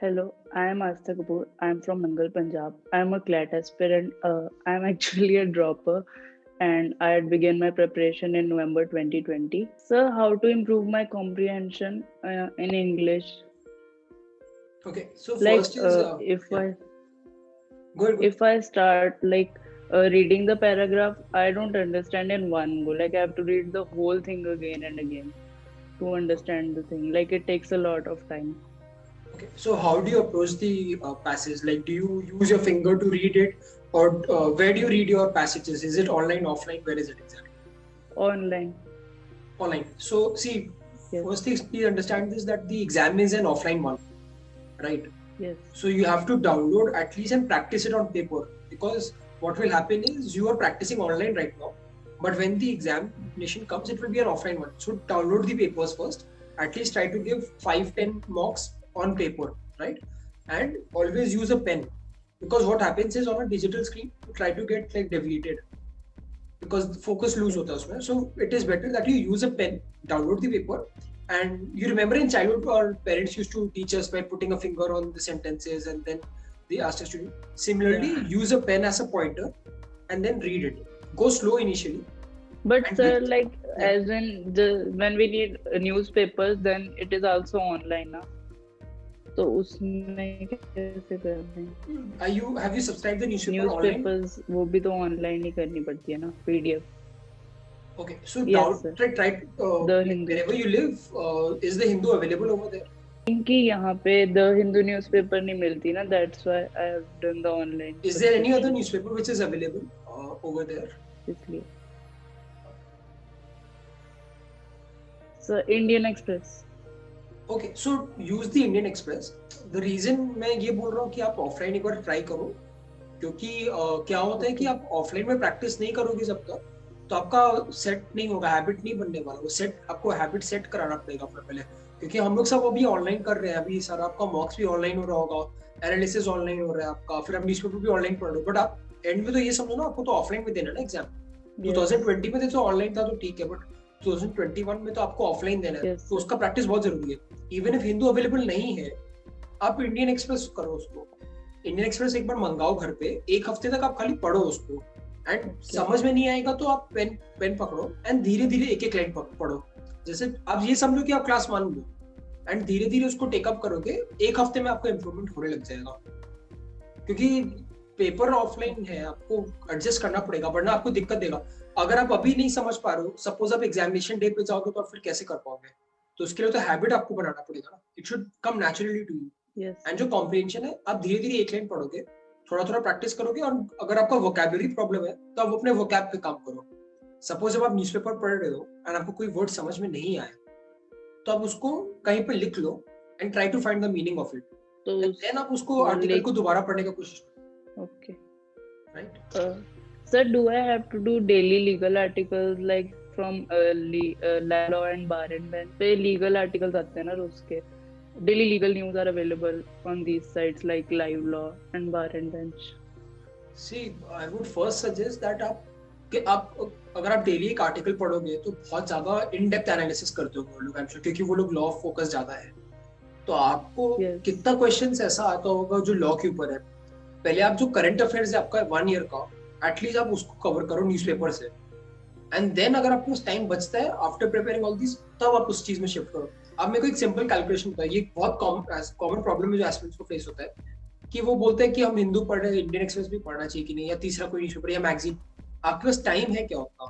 Hello, I am Asta Kapoor. I am from Nangal, Punjab. I am a CLAT aspirant. I am actually a dropper and I had begun my preparation in November 2020. So, how to improve my comprehension in English? Okay, so Like, first is if yeah, I go ahead, go ahead. if I start reading the paragraph, I don't understand in one go. Like, I have to read the whole thing again and again to understand the thing. Like, it takes a lot of time. Okay, so how do you approach the passage? Like, do you use your finger to read it, or where do you read your passages? Is it online, offline? Where is it exactly? Online. Online. So, see, Yes. first thing please understand is that the exam is an offline one, right? Yes. So you have to download at least and practice it on paper, because what will happen is you are practicing online right now, but when the examination comes, it will be an offline one. So download the papers first. At least try to give 5-10 mocks on paper, right? And always use a pen, because what happens is on a digital screen you try to get like deviated because the focus lose Yes. hota hai usme. So it is better that you use a pen, download the paper. And you remember in childhood our parents used to teach us by putting a finger on the sentences, and then they asked us to do. Similarly, Yeah. use a pen as a pointer and then read it. Go slow initially, But and sir, with like yeah. as in when we need newspapers, then it is also online ना. तो उसमें कैसे करते हैं? Have you subscribed the newspaper online? Newspapers वो भी तो online ही करनी पड़ती है ना, PDF. Okay, so Yes down sir. try The like Hindu. wherever you live, is the Hindu available over there? इनकी यहाँ पे The Hindu newspaper नहीं मिलती ना, that's why I have done the online Is there any other subscription. newspaper which is available over there? इसलिए. So Indian Express. Okay so use the Indian Express. The reason मैं ये बोल रहा हूँ कि आप ऑफलाइन एक बार ट्राई करो, क्योंकि क्या होता है कि Okay. आप ऑफलाइन में प्रैक्टिस नहीं करोगे जब तक, तो आपका सेट नहीं होगा, हैबिट नहीं बनने वाला. वो सेट आपको हैबिट सेट कराना पड़ेगा अपने पहले, क्योंकि हम लोग सब अभी ऑनलाइन कर रहे हैं. अभी सारा आपका मॉक्स भी ऑनलाइन हो रहा होगा, एनालिसिस ऑनलाइन हो रहा है आपका, फिर आप न्यूज़पेपर भी ऑनलाइन पढ़ रहे हो. बट आप एंड में तो ये समझो ना, आपको तो ऑफलाइन में देना ना एग्जाम. Yes. 2020 में तो ऑनलाइन था तो ठीक है, बट 2021 में तो आपको ऑफलाइन देना है. Yes, तो उसका प्रैक्टिस बहुत जरूरी है. इवन इफ हिंदू अवेलेबल नहीं है, आप इंडियन एक्सप्रेस करो उसको. इंडियन एक्सप्रेस एक बार मंगाओ घर पे, एक हफ्ते तक आप खाली पढ़ो उसको. एंड समझ में नहीं आएगा तो आप पेन पकड़ो एंड धीरे धीरे एक एक लाइन पढ़ो. जैसे आप ये समझो कि आप क्लास मान लो, एंड धीरे धीरे उसको टेकअप करोगे, एक हफ्ते में आपको इम्प्रूवमेंट होने लग जाएगा. क्योंकि पेपर ऑफलाइन है, आपको एडजस्ट करना पड़ेगा, वरना आपको दिक्कत देगा. अगर आप अभी नहीं समझ पा रहे हो, सपोज आप एग्जामिनेशन डे पे जाओगे, तो आप फिर कैसे कर पाओगे? तो उसके लिए तो हैबिट आपको बनाना पड़ेगा ना. It should come naturally to you. yes. And जो कॉम्प्रिहेंशन है, आप धीरे धीरे एक लाइन पढ़ोगे, थोड़ा थोड़ा प्रैक्टिस करोगे. और अगर आपका वोकैबुलरी प्रॉब्लम है तो आप अपने वोकैब पे काम करो. सपोज जब आप न्यूज़पेपर पढ़ रहे हो एंड आपको कोई वर्ड समझ में नहीं आए, तो आप उसको कहीं पे लिख लो and try to find the meaning of it. तो देन आप उसको आर्टिकल को दोबारा पढ़ने का कोशिश करो. Okay. Right. Sir, do I have to do daily legal articles like from law and bar and bench? पे legal articles आते हैं ना रोज के. Daily legal news are available on these sites like Live Law and Bar and Bench. See, I would first suggest that आप अगर आप daily एक article पढ़ोगे तो बहुत ज्यादा इन डेप्थ एनालिसिस करते हो वो लोग, आई एम श्योर, क्योंकि वो लोग लॉ फोकस ज्यादा है. तो आपको Yes. कितना क्वेश्चंस ऐसा आता होगा जो लॉ के ऊपर है. पहले आप जो करंट अफेयर्स है आपका 1 ईयर का, एटलीस्ट आप उसको कवर करो न्यूज़पेपर से. एंड देन अगर आपको टाइम बचता है आफ्टर प्रिपेयरिंग ऑल दिस, तब आप उस चीज में शिफ्ट करो. अब मेरे को एक सिंपल कैलकुलेशन बताइए. ये बहुत कॉमन प्रॉब्लम है जो एस्पिरेंट्स को फेस होता है, कि वो बोलते हैं कि हम हिंदू पढ़ रहे हैं, इंडियन एक्सप्रेस भी पढ़ना चाहिए कि नहीं, या तीसरा कोई न्यूज़पेपर या मैगजीन. आपके पास टाइम है क्या उतना?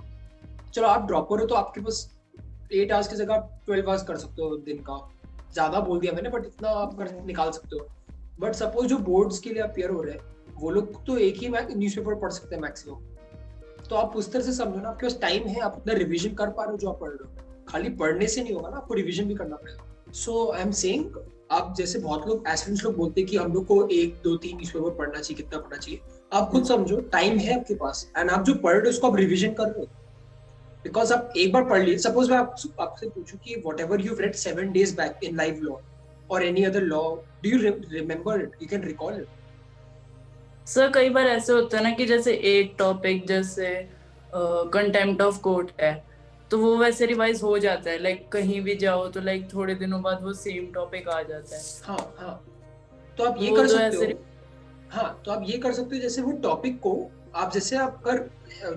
चलो आप ड्रॉपर हो तो आपके पास 8 आवर्स की जगह आप 12 आवर्स कर सकते हो दिन का. ज्यादा बोल दिया मैंने, बट इतना आप निकाल सकते हो. बट सपोज जो बोर्ड्स के लिए अपियर हो रहे हैं, वो लोग तो एक ही न्यूज़पेपर पढ़ सकते हैं मैक्सिमम. तो आप उस तरह से समझो ना, आपके पास टाइम है, आप अपना रिवीजन कर पा रहे हो जो आप पढ़ रहे हो. खाली पढ़ने से नहीं होगा ना, आपको रिवीजन भी करना पड़ेगा. सो आई एम सेइंग, आप जैसे बहुत लोग एस्पिरेंट्स लोग बोलते हैं कि हम लोग को 1 2 3 न्यूज़पेपर पढ़ना चाहिए, कितना पढ़ना चाहिए. आप खुद समझो, टाइम है आपके पास, एंड आप जो पढ़ रहे हो उसको आप रिवीजन कर रहे हो. बिकॉज आप एक बार पढ़ लिए, सपोज मैं आपसे पूछूं कि whatever you read 7 days back in Live Law और any other law, do you remember it? You can recall it? Sir कई बार ऐसे होता है ना कि जैसे एक टॉपिक जैसे कंटेम्प्ट ऑफ कोर्ट है, तो वो वैसे रिवाइज हो जाता है. लाइक कहीं भी जाओ तो लाइक थोड़े दिनों बाद वो सेम टॉपिक आ जाता है. हाँ हाँ. तो आप ये वो कर तो सकते ऐसे हो। हाँ, तो आप ये कर सकते हो, जैसे वो टॉपिक को आप जैसे आप कर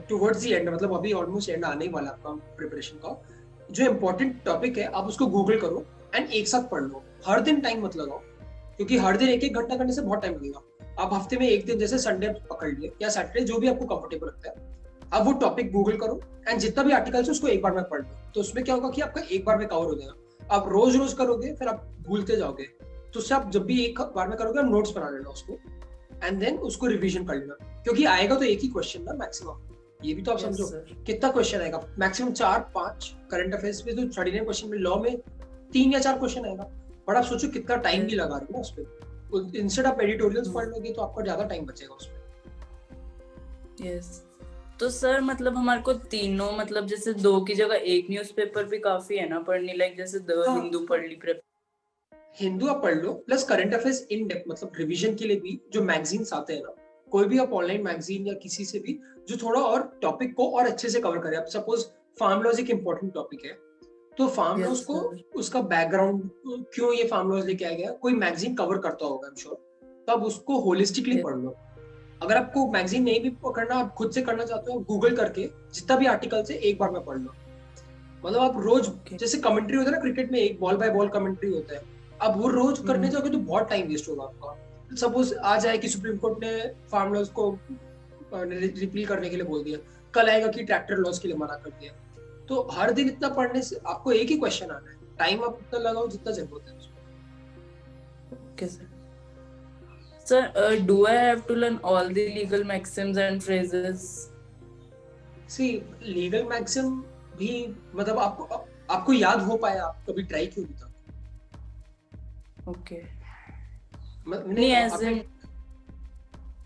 टुवर्ड्स द एंड, मतलब अभी ऑलमोस्ट एंड आने ही वाला आपका प्रिपरेशन का, जो इम्पोर्टेंट टॉपिक है आप उसको गूगल करो एंड एक साथ पढ़ लो। हर दिन टाइम मत लगाओ, क्योंकि हर दिन एक एक घंटा करने से बहुत टाइम लगेगा। आप हफ्ते में एक दिन, जैसे संडे पकड़ लिए या सैटरडे, जो भी आपको कंफर्टेबल लगता है, आप वो टॉपिक गूगल करो एंड जितना भी आर्टिकल्स है उसको एक बार में पढ़ लो। तो उसमें क्या होगा कि आपका एक बार में कवर हो जाएगा। आप रोज रोज करोगे फिर आप भूलते जाओगे, तो उससे आप जब भी एक बार में करोगे आप नोट्स बना लेना उसको एंड देन उसको रिवीजन कर लेना, क्योंकि आएगा तो एक ही क्वेश्चन ना मैक्सिमम। ये भी तो आप समझो कितना क्वेश्चन आएगा, मैक्सिमम 4-5 करंट अफेयर्स में, तो 39 क्वेश्चन में लॉ में 3 या 4 क्वेश्चन आएगा। बट आप सोचो कितना टाइम भी लगा रहे हो ना उस पर। इंस्टेड आप एडिटोरियल्स पढ़ लोगे तो आपका ज्यादा टाइम बचेगा उसमें। यस। तो सर मतलब हमारे को तीनों, मतलब जैसे 2 की जगह एक न्यूज़पेपर भी काफी है ना पढ़ने, लाइक जैसे द हिंदू पढ़ ली, हिंदू आप पढ़ लो plus current affairs in depth, मतलब रिवीजन के लिए भी जो मैगजीन्स आते हैं ना, कोई भी आप ऑनलाइन मैगजीन या किसी से भी जो थोड़ा और टॉपिक को और अच्छे से कवर करे। अब सपोज फार्म लॉज एक इंपॉर्टेंट टॉपिक है, तो फार्म लॉज को उसका बैकग्राउंड क्यों ये फार्म लॉज लेके आया गया, कोई मैगजीन कवर करता होगा आई एम श्योर, तो आप उसको होलिस्टिकली पढ़ लो। अगर आपको मैगजीन नहीं भी पकड़ना, आप खुद से करना चाहते हो, गूगल करके जितना भी आर्टिकल है एक बार में पढ़ लो। मतलब आप रोज, जैसे कमेंट्री होता है ना क्रिकेट में, एक बॉल बाय बॉल कमेंट्री होता है, अब वो रोज करने जाओगे तो बहुत टाइम वेस्ट होगा आपका। सपोज आ जाए कि सुप्रीम कोर्ट ने फार्म लॉज को रिपील करने के लिए बोल दिया, कल आएगा कि ट्रैक्टर लॉज के लिए मना कर दिया, तो हर दिन इतना पढ़ने से आपको एक ही क्वेश्चन आना है। टाइम आप उतना लगाओ जितना जरूरत है उसमें। Okay sir. Sir, do I have to learn all the legal maxims and phrases? See legal maxim भी, मतलब आपको याद हो पाया, आप कभी ट्राई क्यों नहीं था? ओके। नहीं ऐसे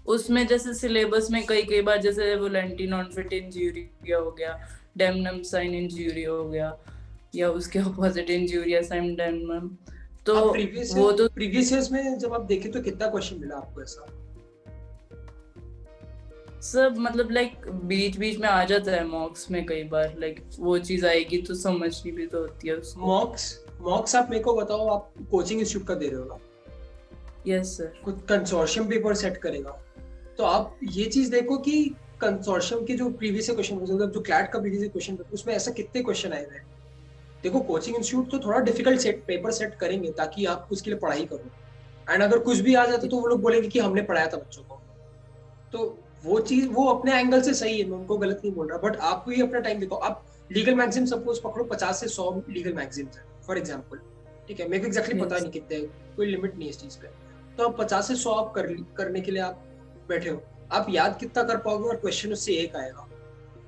उसमें जैसे सिलेबस में कई बार जैसे वोलेंटी नॉन फिट इंजूरिया हो गया, डेमनम साइन इंजूरिया हो गया, या उसके ऑपोजिट इंजूरिया साइन डेमनम, तो वो तो प्रीवियस ईयर्स में जब आप देखें तो कितना क्वेश्चन मिला आपको ऐसा? सब मतलब लाइक बीच में आ जाता है मॉक्स में कई बार, लाइक वो चीज आएगी तो समझनी भी तो होती है उसको। मॉक्स आप मेरे को बताओ, आप कोचिंग इंस्टीट्यूट का दे रहे हो ना? Yes sir. कुछ कंसोर्शियम पेपर सेट करेगा, तो आप ये चीज देखो कि कंसोर्शियम के जो प्रीवियस क्वेश्चन, मतलब जो क्लैट का प्रीवियस क्वेश्चन पेपर, उसमें ऐसा कितने क्वेश्चन आए हुए हैं। देखो कोचिंग इंस्टीट्यूट तो थोड़ा डिफिकल्ट पेपर सेट करेंगे ताकि आप उसके लिए पढ़ाई करो, एंड अगर कुछ भी आ जाता तो वो लोग बोलेंगे कि हमने पढ़ाया था बच्चों को। तो वो चीज वो अपने एंगल से सही है, मैं उनको गलत नहीं बोल रहा, बट आप भी अपना टाइम देखो। आप लीगल मैगजीन सपोज पकड़ो, 50 से 100 लीगल मैगजीन है फॉर एग्जाम्पल, ठीक है, मेरे को एग्जैक्टली पता नहीं कितने, कोई लिमिट नहीं है इस चीज पे। तो आप 50 से 100 आप करने के लिए आप बैठे हो, आप याद कितना कर पाओगे, और क्वेश्चन उससे एक आएगा।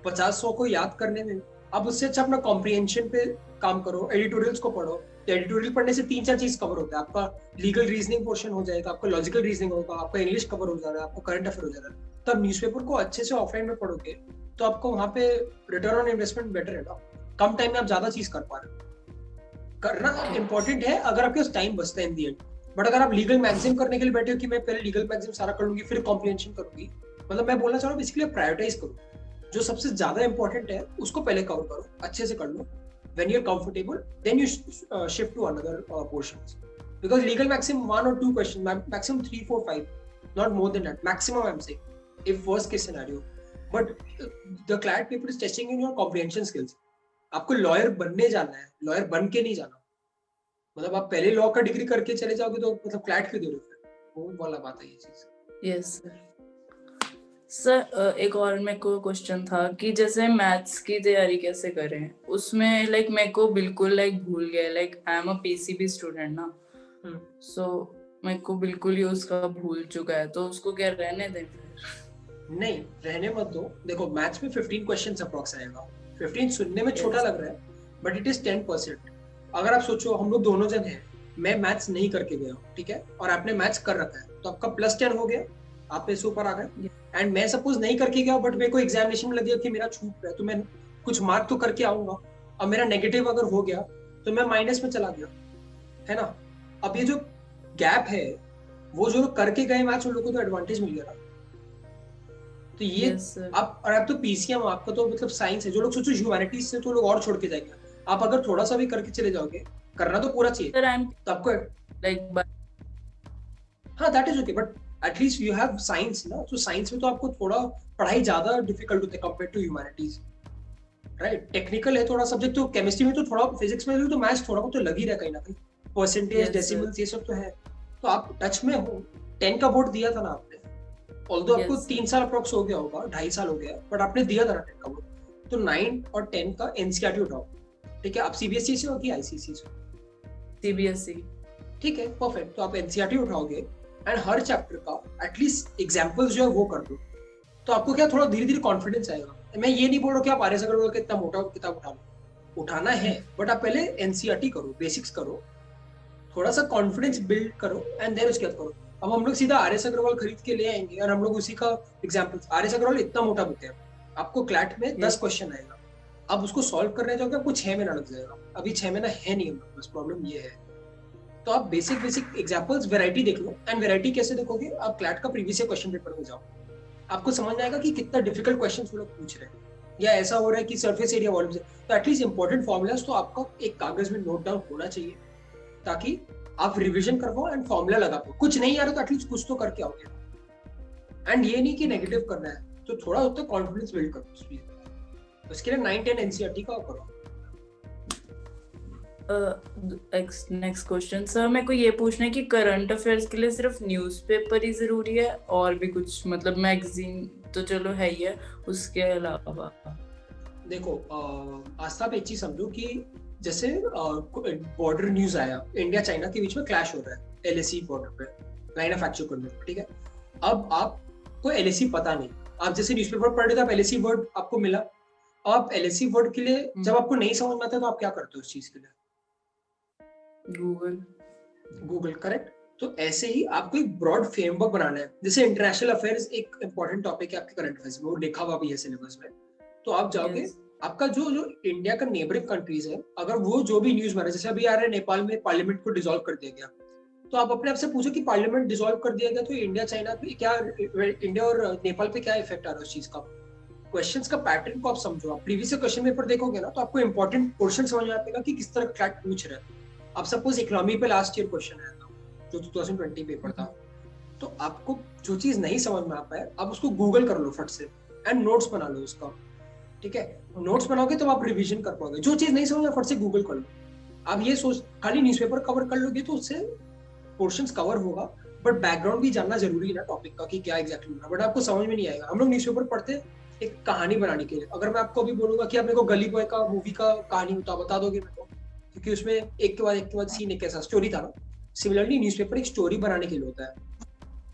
50-100 को याद करने में आप उससे अच्छा अपना कॉम्प्रिहेंशन पे काम करो, एडिटोरियल्स को पढ़ो। तो एडिटोरियल पढ़ने से 3-4 चीज कवर होता है, आपका लीगल रीजनिंग पोर्शन हो जाएगा, आपका लॉजिकल रीजनिंग होगा, आपका इंग्लिश कवर हो जाएगा, आपको करंट अफेयर हो जाएगा। तब न्यूज़पेपर को अच्छे से ऑफलाइन में पढ़ोगे तो आपको वहां पे रिटर्न ऑन इन्वेस्टमेंट बेटर है ना, कम टाइम में आप ज्यादा चीज कर पा रहे हो। करना इंपॉर्टेंट है अगर आपके पास टाइम बचता है इन दी एंड। बट अगर आप लीगल मैगजीन करने के लिए बैठे हो कि मैं पहले लीगल मैगजीन सारा कर लूंगी फिर कॉम्प्रिहेंशन करूंगी, मतलब मैं बोलना चाह रहा हूँ बेसिकली प्रायोरिटाइज करो, जो सबसे ज्यादा इंपॉर्टेंट है उसको पहले कवर करो, अच्छे से कर लो। When you're comfortable, then you shift to another portions. Because legal maximum 1 or 2 questions, maximum 3, 4, 5, not more than that. Maximum I'm saying, if worst case scenario. But the CLAT paper is testing in your comprehension skills. आपको lawyer बनने जाना है, lawyer बन के नहीं जाना। मतलब आप पहले लॉ का डिग्री करके चले जाओगे तो मतलब क्लैट क्यों दे रहे हो? वो वाला बात है ये चीज। Yes sir. सर एक और मेरे को क्वेश्चन था कि जैसे मैथ्स की तैयारी कैसे करें, उसमें लाइक मेरे को बिल्कुल लाइक भूल गया, like I am a PCB student ना, सो मेरे को बिल्कुल ही उसका भूल चुका है, तो उसको क्या रहने दें फिर? नहीं रहने मत दो। देखो मैथ्स में 15 क्वेश्चंस अप्रॉक्स आएगा। 15 सुनने में छोटा लग रहा है बट इट इज 10%। अगर आप सोचो हम लोग दोनों जन हैं, मैं मैथ्स नहीं करके गया हूँ, ठीक है, और आपने मैथ्स कर रखा है, तो आपका +10 हो गया, आप पैसे ऊपर आ गए। एंड मैं सपोज नहीं करके गया बट मेरे को एग्जामिनेशन में लग गया कि मेरा छूट रहा है, तो मैं कुछ मार्क तो करके आऊंगा। अब मेरा नेगेटिव अगर हो गया तो मैं माइनस में चला गया, है ना। अब ये जो गैप है, वो जो लोग करके गए मैथ्स उन लोगों को तो एडवांटेज मिल गया ना। तो ये आप, और आप तो पीसीएम, आपका तो मतलब साइंस है, जो लोग सोचो ह्यूमैनिटीज से तो लोग और छोड़ के जाएंगे। आप अगर थोड़ा सा भी करके चले जाओगे, करना तो पूरा चाहिए, तो आपको लाइक हाँ that is okay, but at least you have science ना, तो साइंस में तो आपको थोड़ा पढ़ाई ज्यादा डिफिकल्ट होता है compare to humanities, right? Technical है थोड़ा सब्जेक्ट, तो केमिस्ट्री में तो थोड़ा, फिजिक्स में तो मैथ्स थोड़ा बहुत तो लग ही रहा है कहीं ना कहीं, परसेंटेज Yes, sir. डेसिमल्स ये सब तो है, तो आप टच में हो। 10 का बोर्ड दिया था ना आपने, ऑल्दो आपको Yes, sir. 3 साल अप्रोक्स हो गया होगा, 2.5 साल हो गया, बट आपने दिया था ना 10 का बोर्ड, तो 9 और 10 का एनसीईआरटी उठाओ, ठीक है? आप सीबीएसई से हो कि आईसीएसई से? CBSE. ठीक है, परफेक्ट। तो आप एनसीईआरटी उठाओगे एंड हर चैप्टर का एटलीस्ट एग्जांपल्स जो है वो कर दो, तो आपको क्या थोड़ा धीरे धीरे कॉन्फिडेंस आएगा। मैं ये नहीं बोल रहा कि आप आर एस अग्रवाल का इतना मोटा किताब उठा लो, उठाना है, बट आप पहले एनसीईआरटी करो, बेसिक्स करो, थोड़ा सा कॉन्फिडेंस बिल्ड करो एंड देन उसके बाद करो। अब हम लोग सीधा आर एस अग्रवाल खरीद के ले आएंगे और हम लोग उसी का एग्जाम्पल, आर एस अग्रवाल इतना मोटा बुक है, आपको क्लैट में 10 क्वेश्चन आएगा, अब उसको सॉल्व करने जाओगे आपको 6 महीना लग जाएगा, अभी 6 महीना है नहीं, बस प्रॉब्लम ये है। तो आप बेसिक बेसिक एग्जांपल्स वैरायटी देख लो, एंड वैरायटी कैसे देखोगे, आप क्लैट का प्रीवियस क्वेश्चन पेपर में जाओ, आपको समझ में आएगा कि कितना डिफिकल्ट क्वेश्चंस वो लोग पूछ रहे हैं, या ऐसा हो रहा है कि सरफेस एरिया वॉल्यूम से, तो एटलीस्ट इंपॉर्टेंट फॉर्मूलाज तो आपका एक कागज में नोट डाउन होना चाहिए, ताकि आप रिवीजन करवाओ एंड फॉर्मूला लगा पाओ। कुछ नहीं आ रहा तो एटलीस्ट कुछ तो करके आओगे, एंड ये नहीं कि नेगेटिव करना है, तो थोड़ा होता है कॉन्फिडेंस बिल्ड करो उस चीज में, उसके लिए 9-10 एनसीईआरटी का करो। नेक्स्ट क्वेश्चन सर, मेरे को ये पूछना है कि करंट अफेयर्स के लिए सिर्फ न्यूज़पेपर ही जरूरी है और भी कुछ, मतलब मैगजीन तो चलो है ही है, उसके अलावा? देखो आस्था आप एक चीज समझो कि जैसे बॉर्डर न्यूज आया, इंडिया चाइना के बीच में क्लैश हो रहा है एलएसी बॉर्डर पे, लाइन ऑफ एक्चुअल कॉर्नर, ठीक है? अब आपको एलएसी पता नहीं, आप जैसे न्यूज़पेपर पढ़ रहे थे, आप एलएसी वर्ड आपको मिला, आप एलएसी वर्ड के लिए जब आपको नहीं समझ में आता तो आप क्या करते हो उस चीज के लिए? Google, correct? तो ऐसे ही आपको एक ब्रॉड फ्रेमवर्क बनाना है, जैसे इंटरनेशनल अफेयर्स एक इंपॉर्टेंट टॉपिक है आपके करंट अफेयर्स में, वो लिखा हुआ भी है सिलेबस में, तो आप जाओगे, आपका जो जो इंडिया का नेबरिंग कंट्रीज है, अगर वो जो भी न्यूज बना, जैसे अभी आ रहा है नेपाल में पार्लियामेंट को डिसॉल्व कर दिया गया, तो आप अपने आप से पूछो कि पार्लियामेंट डिसॉल्व कर दिया गया तो इंडिया चाइना पे क्या, इंडिया और नेपाल पे क्या इफेक्ट आ रहा है उस चीज का। क्वेश्चंस का पैटर्न को आप समझो, आप प्रीवियस क्वेश्चन पेपर देखोगे ना, तो आपको इंपॉर्टेंट पोर्शन समझ में आएगा कि किस तरह क्लैट पूछ रहा है। अब सपोज इकोनॉमी पे लास्ट ईयर क्वेश्चन आया था, जो 2020 पेपर था, तो आपको जो चीज नहीं समझ में आ पाए, आप उसको गूगल कर लो फट से एंड नोट्स बना लो उसका, ठीक है? नोट्स बनाओगे तो आप रिवीजन कर पाओगे, जो चीज नहीं समझ में फट से गूगल कर लो। आप ये सोच खाली न्यूज़पेपर कवर कर लोगे तो उससे पोर्शंस कवर होगा, बट बैकग्राउंड भी जानना जरूरी है ना टॉपिक का कि क्या एग्जैक्टली होना, बट आपको समझ में नहीं आएगा। हम लोग न्यूज़पेपर पढ़ते एक कहानी बनाने के लिए, अगर मैं आपको अभी बोलूंगा कि आप मेरे को गली बॉय का मूवी का कहानी बता दोगे मेरे को, क्योंकि उसमें एक के बाद सीन एक ऐसा स्टोरी था ना, सिमिलरली न्यूज़पेपर एक स्टोरी बनाने के लिए होता है,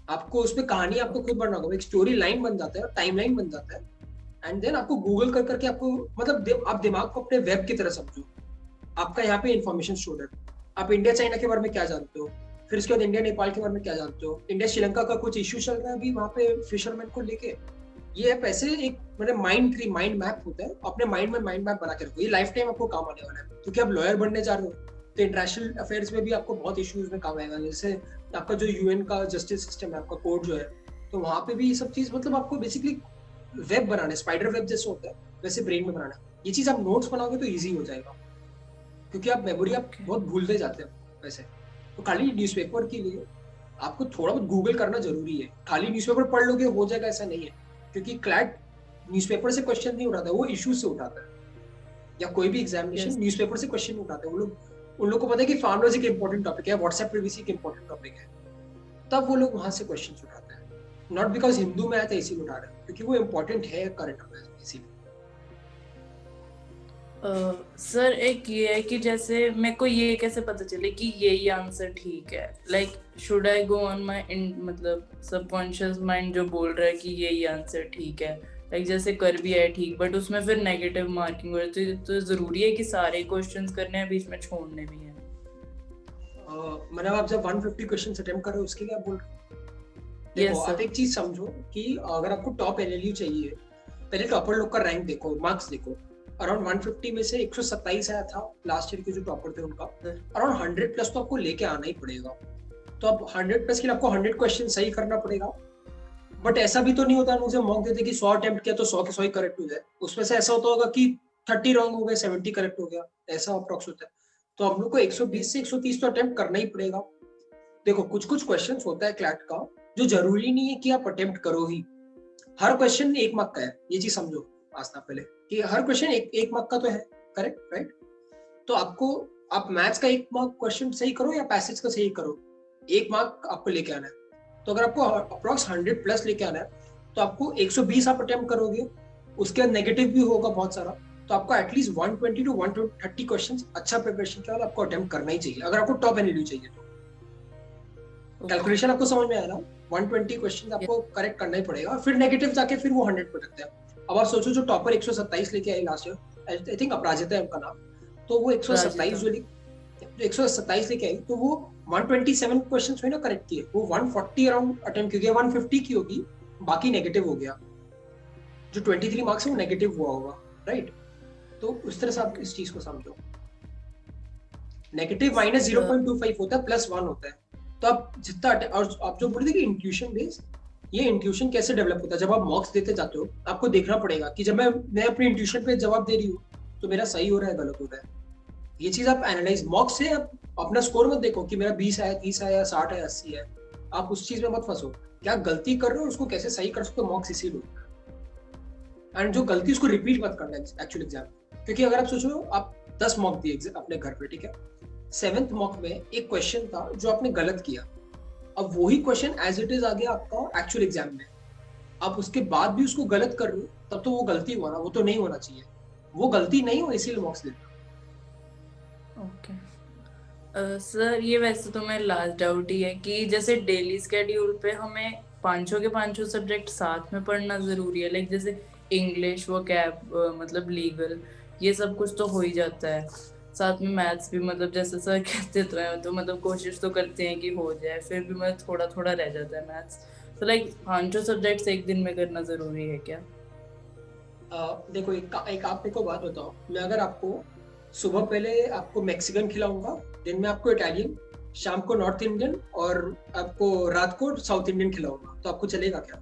आपको उसमें कहानी आपको खुद बनना होगा, एक स्टोरी लाइन बन जाता है, टाइमलाइन बन जाता है, एंड देन आपको गूगल कर करके आपको, मतलब आप दिमाग को अपने वेब की तरह समझो, आपका यहाँ पे इन्फॉर्मेशन स्टोर है, आप इंडिया चाइना के बारे में क्या जानते हो, फिर उसके बाद इंडिया नेपाल के बारे में क्या जानते हो, इंडिया श्रीलंका का कुछ इश्यू चल रहा है अभी वहाँ पे फिशरमैन को लेके, ये ऐप ऐसे एक मतलब माइंड मैप होता है, अपने माइंड में माइंड मैप बना के रखो, ये लाइफ टाइम आपको काम आने वाला है, क्योंकि आप लॉयर बनने जा रहे हो, तो इंटरनेशनल अफेयर्स में भी आपको बहुत इश्यूज में काम आएगा, जैसे आपका जो यूएन का जस्टिस सिस्टम है, आपका कोर्ट जो है, तो वहाँ पे भी ये सब चीज, मतलब आपको बेसिकली वेब बनाना है, स्पाइडर वेब जैसे होता है वैसे ब्रेन में बनाना है, ये चीज आप नोट्स बनाओगे तो ईजी हो जाएगा, क्योंकि आप मेमोरी आप बहुत भूलते जाते हैं वैसे। तो खाली न्यूज़पेपर के लिए आपको थोड़ा बहुत गूगल करना जरूरी है, खाली न्यूज़पेपर पढ़ लोगे हो जाएगा ऐसा नहीं है, क्योंकि क्लैट न्यूज़पेपर से क्वेश्चन नहीं उठाता है, वो इश्यूज से उठाता है, या कोई भी एग्जामिनेशन न्यूज़पेपर से क्वेश्चन उठाते हैं वो लोग, उन लोग को पता है कि फार्मर्स एक इंपॉर्टेंट टॉपिक है, व्हाट्सएप प्रिवेसी एक इंपॉर्टेंट टॉपिक है, तब वो लोग वहां से क्वेश्चन उठाते हैं, नॉट बिकॉज हिंदू में आया था इसीलिए उठा रहे हैं, क्योंकि वो इंपॉर्टेंट है करंट अफेयर्स में इसीलिए। सर एक ये है कि जैसे मेरे को ये कैसे पता चले कि यही आंसर ठीक है, like should I go on my मतलब सबकॉन्शियस माइंड जो बोल रहा है कि यही आंसर ठीक है, लाइक जैसे कर भी है ठीक, बट उसमें फिर नेगेटिव मार्किंग हो रही है, तो जरूरी है कि सारे क्वेश्चंस करने हैं, बीच में छोड़ने भी हैं? मतलब आप जब 150 क्वेश्चन अटेम्प्ट कर रहे हो उसके लिए आप बोल रहे हो? देखो आप एक चीज समझो कि अगर आपको टॉप एलएलयू चाहिए, पहले टॉपर लोग का रैंक देखो, मार्क्स देखो, अराउंड 150 में से 127 आया था लास्ट ईयर के जो टॉपर थे उनका, अराउंड 100 प्लस तो आपको लेके आना ही पड़ेगा, तो अब 100 प्लस के लिए आपको 100 क्वेश्चन सही करना पड़ेगा, बट ऐसा भी तो नहीं होता मुझे मॉक देते कि 100 अटेम्प्ट किया तो 100 के 100 ही करेक्ट हो जाए, उसमें से ऐसा होता होगा कि 30 रॉन्ग हो गए 70 करेक्ट हो गया, ऐसा अप्रॉक्स होता है, तो हम लोग को 120 से 130 तो अटेम्प्ट करना ही पड़ेगा, देखो कुछ क्वेश्चंस होता है क्लैट का जो जरूरी नहीं है कि आप अटेम्प्ट करो ही। हर क्वेश्चन 1 मार्क का है, ये चीज समझो आस्था पहले कि हर क्वेश्चन एक मार्क का तो है, करेक्ट राइट। तो आपको आप मैथ्स का 1 मार्क क्वेश्चन सही करो या पैसेज का सही करो, 1 मार्क आपको लेके आना है। तो अगर आपको अप्रॉक्स 100 प्लस लेके आना है तो आपको 120 आप अटेम्प्ट करोगे, उसके बाद नेगेटिव भी होगा बहुत सारा, तो आपको एटलीस्ट 120 टू 130 क्वेश्चंस अच्छा प्रिपरेशन के बाद आपको अटेम्प्ट करना ही चाहिए अगर आपको टॉप एनएलयू चाहिए तो। कैलकुलेशन आपको समझ में आया ना, 120 क्वेश्चंस आपको करेक्ट करना ही पड़ेगा, फिर नेगेटिव जाके फिर वो 100 पे रखते हैं। अब आप सोचो जो टॉपर 127 लेके आई लास्ट ईयर, आई थिंक अपराजिता है उनका नाम, तो वो 127 जो 127 लेके आई तो वो 127 क्वेश्चंस हुए ना करेक्ट किए, वो 140 अराउंड अटेम्प्ट की, 150 की होगी, बाकी नेगेटिव हो गया, जो 23 मार्क्स है वो नेगेटिव हुआ होगा, राइट। तो उस तरह से आप इस चीज को समझो, नेगेटिव माइनस 0.25 होता है, प्लस 1 होता है। तो आप जितना, और आप जो बोल रहे थे कि इंट्यूशन बेस्ड, ये इंट्यूशन कैसे डेवलप होता है, जब आप मॉक्स देते जाते हो आपको देखना पड़ेगा कि जब मैं अपनी इंट्यूशन पे जवाब दे रही हूँ तो मेरा सही हो रहा है गलत हो रहा है, ये चीज आप एनालाइज मॉक्स से, आप अपना स्कोर मत देखो कि मेरा 20 आया, 30 आया, 60 है, 80 है, आप उस चीज में मत फंसो, क्या गलती कर रहे हो उसको कैसे सही कर सकते हो, मॉक्स इसी लो। एंड जो गलती उसको रिपीट मत करना एक्चुअल एग्जाम, क्योंकि अगर आप सोचो आप 10 मॉक दिए अपने घर पे, ठीक है, 7th मॉक में एक क्वेश्चन था जो आपने गलत किया, अब वही क्वेश्चन एज इट इज आ गया आपका एक्चुअल एग्जाम में, आप उसके बाद भी उसको गलत कर रहे हो, तब तो वो गलती हुआ ना, वो तो नहीं होना चाहिए, वो गलती नहीं हो इसीलिए मॉक्स लेते। ओके सर, ये वैसे तो मेरा लास्ट डाउट ही है कि जैसे डेली स्केड्यूल पे हमें पांचों के पांचों सब्जेक्ट साथ में पढ़ना जरूरी है, लाइक जैसे इंग्लिश, वो कैब, मतलब लीगल, ये सब कुछ तो हो ही जाता है, साथ में मैथ्स भी, मतलब जैसे सर कहते तो मतलब कोशिश तो करते हैं कि हो जाए, फिर भी मतलब थोड़ा थोड़ा रह जाता है मैथ्स, तो लाइक पांचों सब्जेक्ट्स एक दिन में करना जरूरी है क्या? देखो एक आप मेरे को बात बताओ, मैं अगर आपको सुबह पहले आपको मैक्सिकन खिलाऊंगा, दिन में आपको इटालियन, शाम को नॉर्थ इंडियन और आपको रात को साउथ इंडियन खिलाऊंगा, तो आपको चलेगा क्या?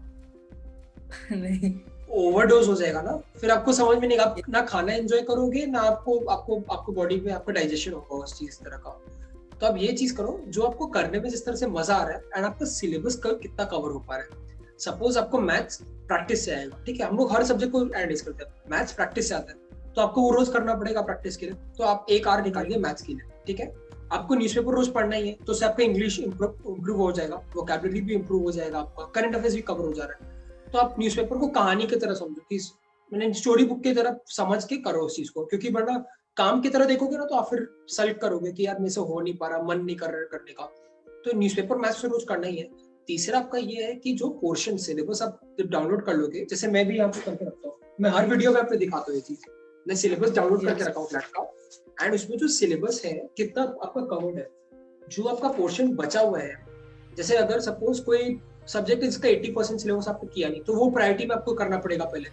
नहीं, ओवरडोज हो जाएगा ना, फिर आपको समझ में नहीं, आप ना खाना एंजॉय करोगे ना आपको बॉडी में आपका डाइजेशन होगा उस चीज तरह का। तो आप ये चीज करो जो आपको करने में जिस तरह से मजा आ रहा है, एंड आपका सिलेबस कितना कवर हो पा रहा है। सपोज आपको मैथ्स प्रैक्टिस से आएगा, ठीक है, हम लोग हर सब्जेक्ट को एनालाइज करते हैं, मैथ्स प्रैक्टिस से आता है तो आपको वो रोज करना पड़ेगा प्रैक्टिस के लिए, तो आप 1 आवर निकालिए मैथ्स के लिए, ठीक है। आपको न्यूज़पेपर रोज पढ़ना ही है, तो उससे आपका इंग्लिश इंप्रूव हो जाएगा, वोकैबुलरी भी इंप्रूव हो जाएगा, आपका करंट अफेयर्स भी कवर हो जा रहा है। तो आप न्यूज़पेपर को कहानी की तरह समझो, कि मैंने स्टोरी बुक की तरह समझ के करो उस चीज को, क्योंकि वरना काम की तरह देखोगे ना तो आप फिर सल्ट करोगे कि यार मेरे से हो नहीं पा रहा, मन नहीं कर रहा करने का। तो न्यूज़पेपर मैथ्स से रोज करना ही है। तीसरा आपका ये है कि जो पोर्शन सिलेबस आप जब डाउनलोड कर लोगे, जैसे मैं भी यहाँ पे करके रखता हूँ, मैं हर वीडियो में आपको दिखाता हूँ ये चीज, मैं सिलेबस डाउनलोड करके रखा हूँ फ्लैट का, एंड उसमें जो सिलेबस है कितना आपका कवर्ड है, जो आपका पोर्शन बचा हुआ है, जैसे अगर सपोज कोई सब्जेक्ट है जिसका 80% सिलेबस आपको किया नहीं, तो वो प्रायोरिटी में आपको करना पड़ेगा। पहले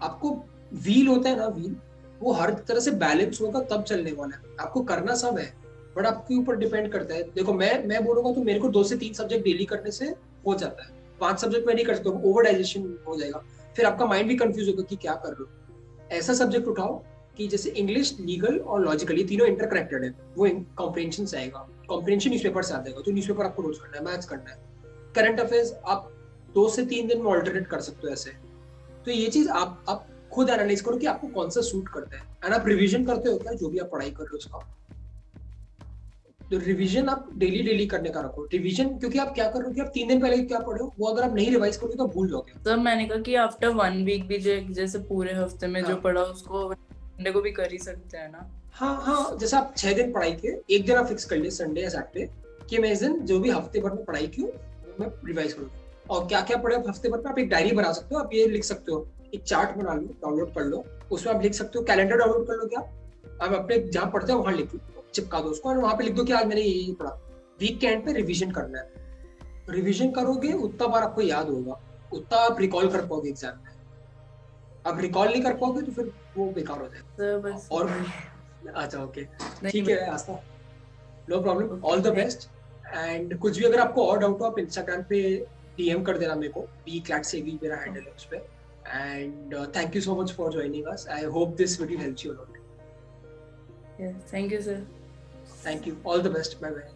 आपको व्हील होता है ना, व्हील वो हर तरह से बैलेंस होगा तब चलने वाला है, आपको करना सब है, बट आपके ऊपर डिपेंड करता है। देखो मैं बोलूंगा तो मेरे को 2 से 3 सब्जेक्ट डेली करने से हो जाता है, 5 सब्जेक्ट में नहीं कर सकते, ओवर डाइजेशन हो जाएगा, फिर आपका माइंड भी कंफ्यूज होगा कि क्या कर रहे हो। ऐसा सब्जेक्ट उठाओ कि जैसे इंग्लिश, लीगल और लॉजिकल, ये तीनों इंटरकनेक्टेड है, वो कॉम्प्रिहेंशन से आएगा, कॉम्प्रिहेंशन न्यूज़पेपर से आ जाएगा, तो न्यूज़पेपर आपको रोज करना है, मैथ्स करना है। करंट अफेयर्स आप 2 से 3 दिन में ऑल्टरनेट कर सकते हो ऐसे। तो ये चीज आप खुद एनालाइज करो कि आपको कौन सा सूट करता है, एंड आप रिवीजन करते हो क्या जो भी आप पढ़ाई कर रहे हो उसका, तो रिवीजन आप डेली करने का रखो रिवीजन, क्योंकि आप क्या कर रहे हो कि आप 3 दिन पहले क्या पढ़े हो वो अगर आप नहीं रिवाइज करोगे तो भूल जाओगे। तो मैंने कहा कि आफ्टर 1 वीक भी जैसे पूरे हफ्ते में जो पढ़ा उसको संडे को भी कर ही सकते हैं ना? हाँ, जैसे आप 6 दिन पढ़ाई किए, एक दिन आप फिक्स कर लिए संडे या सैटरडे कि मैं इस दिन जो भी हफ्ते भर में पढ़ाई की हूँ मैं रिवाइज करूँ, और क्या क्या पढ़े हफ्ते भर में आप एक डायरी बना सकते हो, आप ये लिख सकते हो, एक चार्ट बना लो, डाउनलोड कर लो, उसमें आप लिख सकते हो, कैलेंडर डाउनलोड कर लो, क्या आप अपने जहाँ पढ़ते हो वहां लिख लो, चिपका दो उसको, और वहां पे लिख दो कि आज मैंने ये पढ़ा। वीक के एंड पे रिवीजन करना है, रिवीजन करोगे उतना बार आपको याद होगा, उतना आप रिकॉल कर पाओगे एग्जाम में, आप रिकॉल नहीं कर पाओगे तो फिर वो बेकार हो जाएगा। और अच्छा ओके ठीक है Aastha, no problem, all the best. And कुछ भी अगर आपको और डाउट हो आप इंस्टाग्राम पे डीएम कर देना मेरे को, bclatsevi मेरा हैंडल है उस पे। And thank you so much for joining us, I hope this video helps you a lot. Thank you sir, thank you, all the best, bye bye.